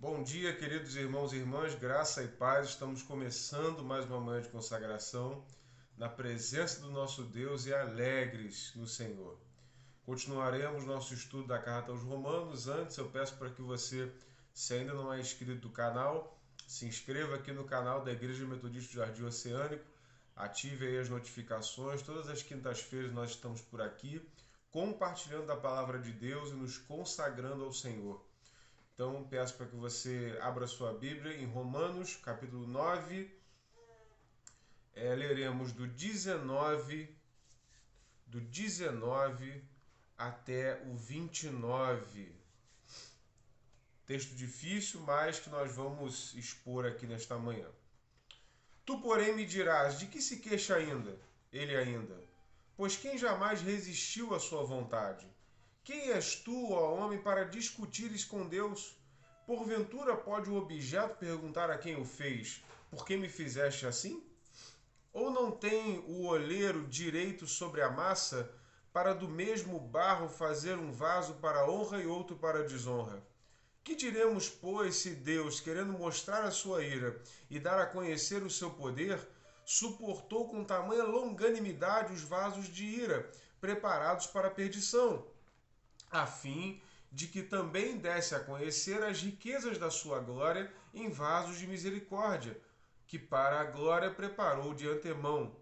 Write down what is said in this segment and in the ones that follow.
Bom dia, queridos irmãos e irmãs, graça e paz. Estamos começando mais uma manhã de consagração na presença do nosso Deus e alegres no Senhor. Continuaremos nosso estudo da carta aos Romanos. Antes, eu peço para que você, se ainda não é inscrito no canal, se inscreva aqui no canal da Igreja Metodista do Jardim Oceânico, ative aí as notificações. Todas as quintas-feiras nós estamos por aqui, compartilhando a palavra de Deus e nos consagrando ao Senhor. Então, peço para que você abra sua Bíblia em Romanos, capítulo 9. Leremos do 19 até o 29. Texto difícil, mas que nós vamos expor aqui nesta manhã. Tu, porém, me dirás, de que se queixa ainda? Ele ainda. Pois quem jamais resistiu à sua vontade? Quem és tu, ó homem, para discutires com Deus? Porventura pode o objeto perguntar a quem o fez, por que me fizeste assim? Ou não tem o oleiro direito sobre a massa, para do mesmo barro fazer um vaso para honra e outro para desonra? Que diremos, pois, se Deus, querendo mostrar a sua ira e dar a conhecer o seu poder, suportou com tamanha longanimidade os vasos de ira, preparados para a perdição, a fim de que também desse a conhecer as riquezas da sua glória em vasos de misericórdia, que para a glória preparou de antemão,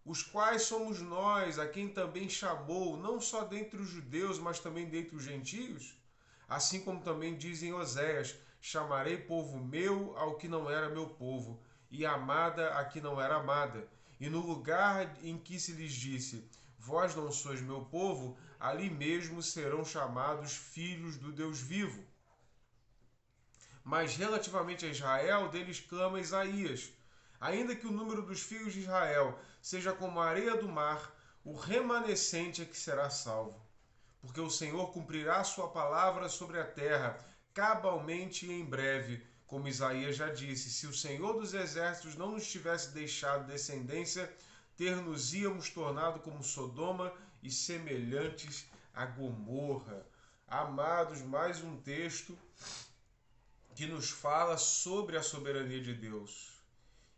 os quais somos nós, a quem também chamou, não só dentre os judeus, mas também dentre os gentios? Assim como também diz em Oséias, chamarei povo meu ao que não era meu povo, e amada a que não era amada. E no lugar em que se lhes disse, vós não sois meu povo, ali mesmo serão chamados filhos do Deus vivo. Mas relativamente a Israel, deles clama Isaías. Ainda que o número dos filhos de Israel seja como a areia do mar, o remanescente é que será salvo. Porque o Senhor cumprirá a sua palavra sobre a terra, cabalmente e em breve, como Isaías já disse. Se o Senhor dos exércitos não nos tivesse deixado descendência, ter-nos-íamos tornado como Sodoma e semelhantes a Gomorra. Amados, mais um texto que nos fala sobre a soberania de Deus.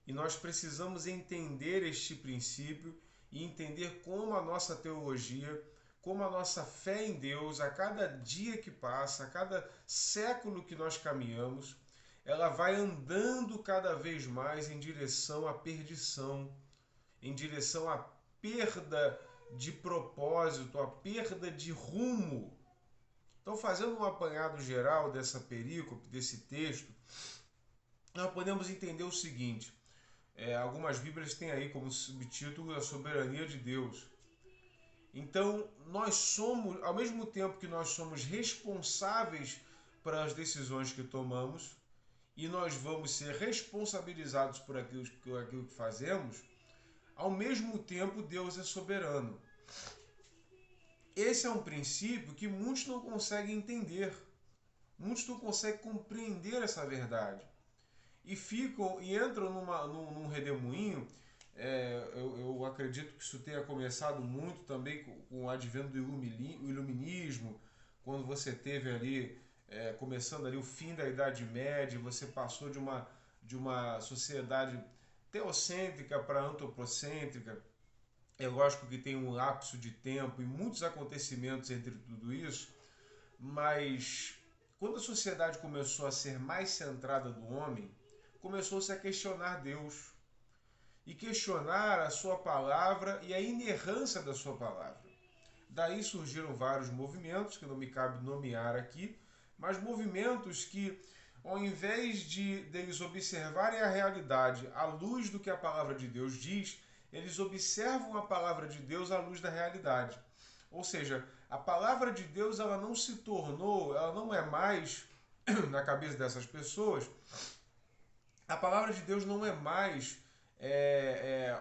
E nós precisamos entender este princípio e entender como a nossa teologia, como a nossa fé em Deus, a cada dia que passa, a cada século que nós caminhamos, ela vai andando cada vez mais em direção à perdição, em direção à perda de propósito, à perda de rumo. Então, fazendo um apanhado geral dessa perícope, desse texto, nós podemos entender o seguinte: algumas Bíblias têm aí como subtítulo a soberania de Deus. Então, nós somos, ao mesmo tempo que nós somos responsáveis pelas decisões que tomamos, e nós vamos ser responsabilizados por aquilo que fazemos, ao mesmo tempo Deus é soberano. Esse é um princípio que muitos não conseguem entender. Muitos não conseguem compreender essa verdade. E entram num redemoinho. Eu acredito que isso tenha começado muito também com o advento do iluminismo, quando você teve ali, começando ali o fim da Idade Média, você passou de uma sociedade teocêntrica para antropocêntrica. É lógico que tem um lapso de tempo e muitos acontecimentos entre tudo isso, mas quando a sociedade começou a ser mais centrada no homem, começou-se a questionar Deus e questionar a sua palavra e a inerrância da sua palavra. Daí surgiram vários movimentos, que não me cabe nomear aqui, mas movimentos que, ao invés de deles observarem a realidade à luz do que a palavra de Deus diz, eles observam a palavra de Deus à luz da realidade. Ou seja, a palavra de Deus ela não é mais, na cabeça dessas pessoas, a palavra de Deus não é mais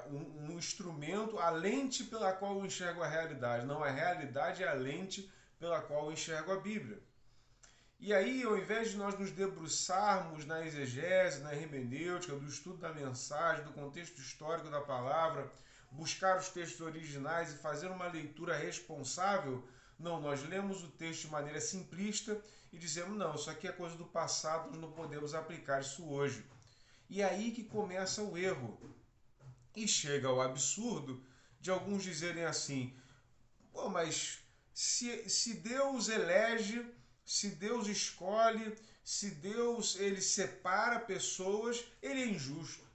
um instrumento, a lente pela qual eu enxergo a realidade. Não, a realidade é a lente pela qual eu enxergo a Bíblia. E aí, ao invés de nós nos debruçarmos na exegese, na hermenêutica, do estudo da mensagem, do contexto histórico da palavra, buscar os textos originais e fazer uma leitura responsável, não, nós lemos o texto de maneira simplista e dizemos, não, isso aqui é coisa do passado, nós não podemos aplicar isso hoje. E é aí que começa o erro. E chega ao absurdo de alguns dizerem assim, pô, mas se Deus elege, se Deus escolhe, se Deus ele separa pessoas, ele é injusto.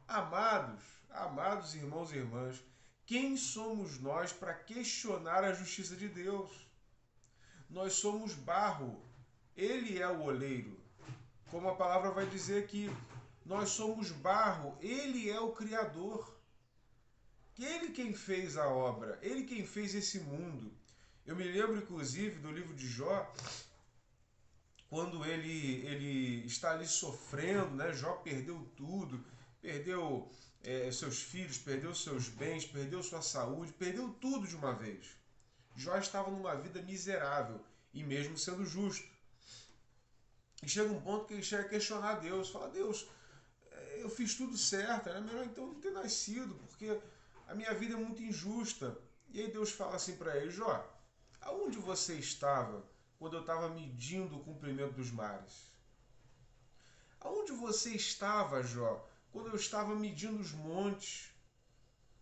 Amados irmãos e irmãs, quem somos nós para questionar a justiça de Deus? Nós somos barro, ele é o oleiro. Como a palavra vai dizer aqui, nós somos barro, ele é o Criador. Ele quem fez a obra, ele quem fez esse mundo. Eu me lembro, inclusive, do livro de Jó, quando ele está ali sofrendo, né? Jó perdeu tudo, perdeu seus filhos, perdeu seus bens, perdeu sua saúde, perdeu tudo de uma vez. Jó estava numa vida miserável, e mesmo sendo justo. E chega um ponto que ele chega a questionar Deus, fala, Deus, eu fiz tudo certo, era melhor então não ter nascido, porque a minha vida é muito injusta. E aí Deus fala assim para ele, Jó, aonde você estava quando eu estava medindo o comprimento dos mares? Aonde você estava, Jó, quando eu estava medindo os montes?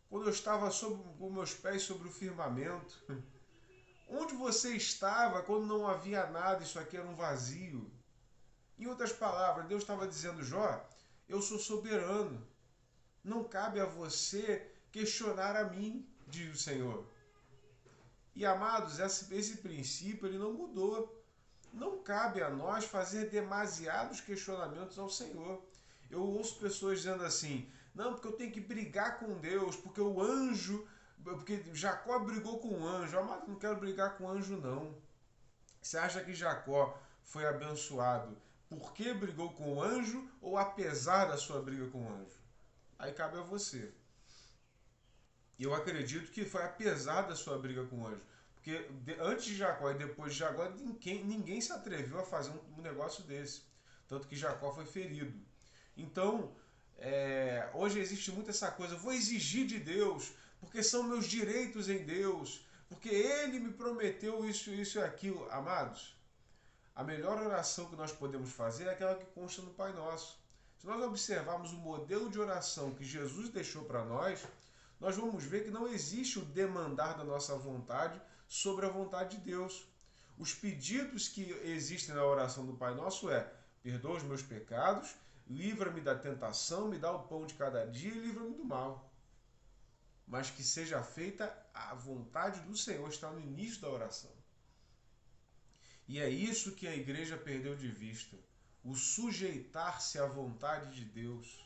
Quando eu estava com meus pés sobre o firmamento? Onde você estava quando não havia nada, isso aqui era um vazio? Em outras palavras, Deus estava dizendo, Jó, eu sou soberano. Não cabe a você questionar a mim, diz o Senhor. E amados, esse princípio ele não mudou. Não cabe a nós fazer demasiados questionamentos ao Senhor. Eu ouço pessoas dizendo assim, não, porque eu tenho que brigar com Deus, porque o anjo, porque Jacó brigou com o anjo. Amado, não quero brigar com o anjo, não. Você acha que Jacó foi abençoado porque brigou com o anjo ou apesar da sua briga com o anjo? Aí cabe a você. E eu acredito que foi apesar da sua briga com o anjo. Porque antes de Jacó e depois de Jacó, ninguém se atreveu a fazer um negócio desse. Tanto que Jacó foi ferido. Então, hoje existe muito essa coisa, vou exigir de Deus, porque são meus direitos em Deus, porque Ele me prometeu isso, isso e aquilo. Amados, a melhor oração que nós podemos fazer é aquela que consta no Pai Nosso. Se nós observarmos o modelo de oração que Jesus deixou para nós vamos ver que não existe o demandar da nossa vontade sobre a vontade de Deus. Os pedidos que existem na oração do Pai Nosso perdoa os meus pecados, livra-me da tentação, me dá o pão de cada dia e livra-me do mal. Mas que seja feita a vontade do Senhor, está no início da oração. E é isso que a igreja perdeu de vista, o sujeitar-se à vontade de Deus.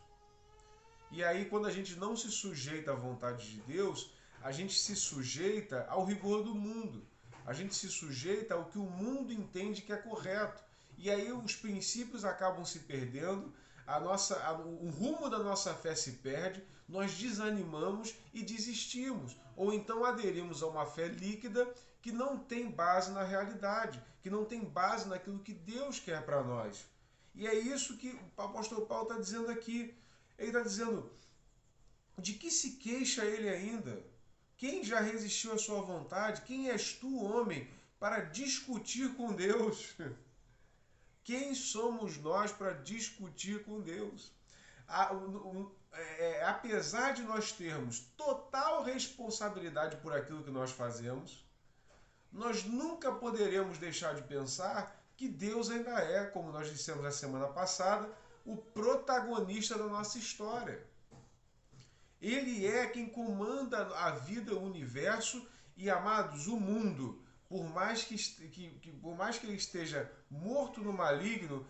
E aí, quando a gente não se sujeita à vontade de Deus, a gente se sujeita ao rigor do mundo. A gente se sujeita ao que o mundo entende que é correto. E aí os princípios acabam se perdendo, o rumo da nossa fé se perde, nós desanimamos e desistimos. Ou então aderimos a uma fé líquida que não tem base na realidade, que não tem base naquilo que Deus quer para nós. E é isso que o apóstolo Paulo está dizendo aqui. Ele está dizendo, de que se queixa ele ainda? Quem já resistiu à sua vontade? Quem és tu, homem, para discutir com Deus? Quem somos nós para discutir com Deus? Apesar de nós termos total responsabilidade por aquilo que nós fazemos, nós nunca poderemos deixar de pensar que Deus ainda é, como nós dissemos na semana passada, o protagonista da nossa história. Ele é quem comanda a vida, o universo e, amados, o mundo. Por mais que ele esteja morto no maligno,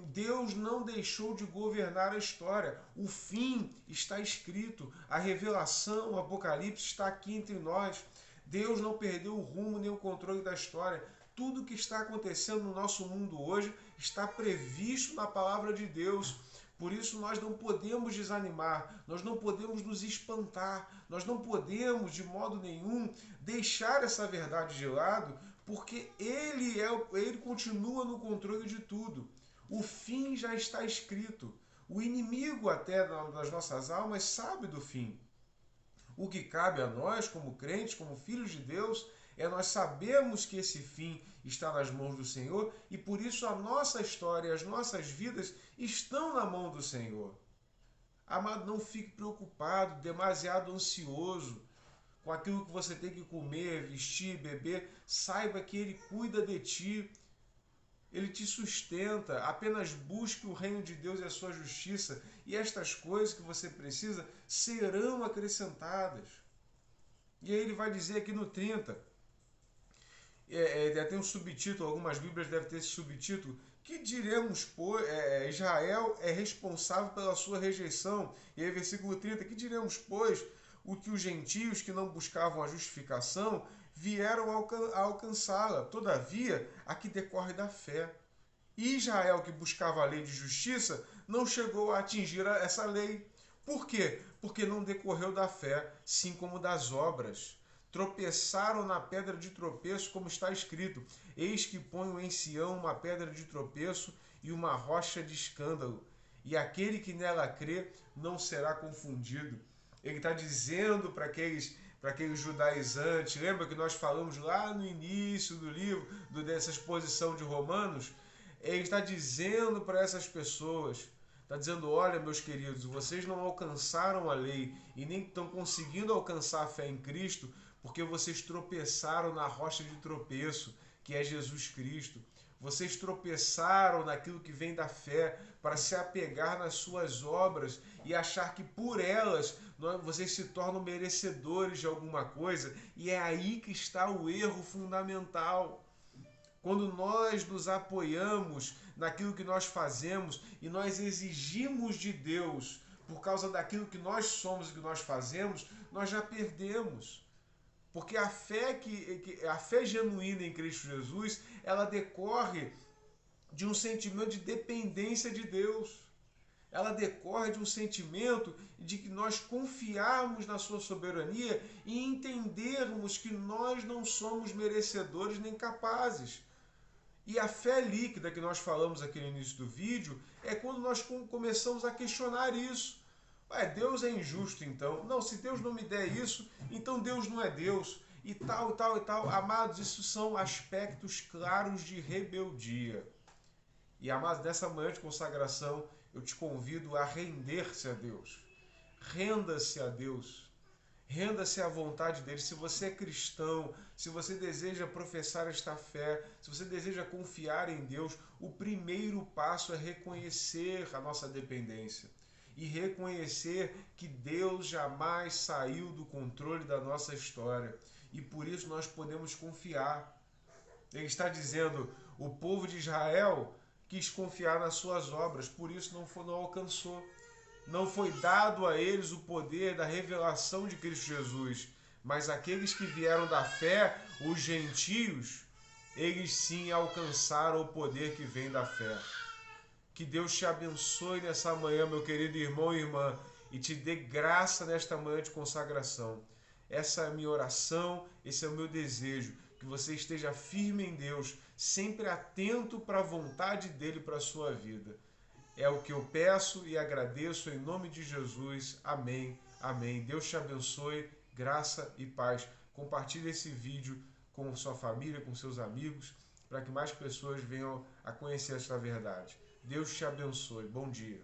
Deus não deixou de governar a história. O fim está escrito. A revelação, o Apocalipse está aqui entre nós. Deus não perdeu o rumo nem o controle da história. Tudo que está acontecendo no nosso mundo hoje está previsto na palavra de Deus. Por isso nós não podemos desanimar, nós não podemos nos espantar, nós não podemos de modo nenhum deixar essa verdade de lado, porque Ele continua no controle de tudo. O fim já está escrito. O inimigo até das nossas almas sabe do fim. O que cabe a nós, como crentes, como filhos de Deus, nós sabemos que esse fim está nas mãos do Senhor e por isso a nossa história, as nossas vidas estão na mão do Senhor. Amado, não fique preocupado, demasiado ansioso com aquilo que você tem que comer, vestir, beber. Saiba que Ele cuida de ti, Ele te sustenta. Apenas busque o reino de Deus e a sua justiça, e estas coisas que você precisa serão acrescentadas. E aí ele vai dizer aqui no 30, tem um subtítulo, algumas Bíblias devem ter esse subtítulo: que diremos, pois, Israel é responsável pela sua rejeição. E aí versículo 30, que diremos, pois, o que os gentios que não buscavam a justificação vieram a alcançá-la, todavia, a que decorre da fé. E Israel, que buscava a lei de justiça, não chegou a atingir essa lei. Por quê? Porque não decorreu da fé, sim como das obras. Tropeçaram na pedra de tropeço, como está escrito: eis que ponho em Sião uma pedra de tropeço e uma rocha de escândalo, e aquele que nela crê não será confundido. Ele está dizendo para aqueles judaizantes, lembra que nós falamos lá no início do livro, dessa exposição de Romanos? Ele está dizendo para essas pessoas, está dizendo: olha, meus queridos, vocês não alcançaram a lei e nem estão conseguindo alcançar a fé em Cristo, porque vocês tropeçaram na rocha de tropeço, que é Jesus Cristo. Vocês tropeçaram naquilo que vem da fé para se apegar nas suas obras e achar que por elas vocês se tornam merecedores de alguma coisa. E é aí que está o erro fundamental. Quando nós nos apoiamos naquilo que nós fazemos e nós exigimos de Deus por causa daquilo que nós somos e que nós fazemos, nós já perdemos. Porque a fé genuína em Cristo Jesus, ela decorre de um sentimento de dependência de Deus. Ela decorre de um sentimento de que nós confiarmos na sua soberania e entendermos que nós não somos merecedores nem capazes. E a fé líquida que nós falamos aqui no início do vídeo é quando nós começamos a questionar isso. Deus é injusto então? Não, se Deus não me der isso, então Deus não é Deus. E tal, e tal, e tal. Amados, isso são aspectos claros de rebeldia. E amados, nessa manhã de consagração, eu te convido a render-se a Deus. Renda-se a Deus. Renda-se à vontade dele. Se você é cristão, se você deseja professar esta fé, se você deseja confiar em Deus, o primeiro passo é reconhecer a nossa dependência e reconhecer que Deus jamais saiu do controle da nossa história e por isso nós podemos confiar. Ele está dizendo: o povo de Israel quis confiar nas suas obras, por isso não alcançou. Não foi dado a eles o poder da revelação de Cristo Jesus, mas aqueles que vieram da fé, os gentios, eles sim alcançaram o poder que vem da fé. Que Deus te abençoe nessa manhã, meu querido irmão e irmã, e te dê graça nesta manhã de consagração. Essa é a minha oração, esse é o meu desejo, que você esteja firme em Deus, sempre atento para a vontade dele para a sua vida. É o que eu peço e agradeço em nome de Jesus. Amém. Amém. Deus te abençoe, graça e paz. Compartilhe esse vídeo com sua família, com seus amigos, para que mais pessoas venham a conhecer esta verdade. Deus te abençoe. Bom dia.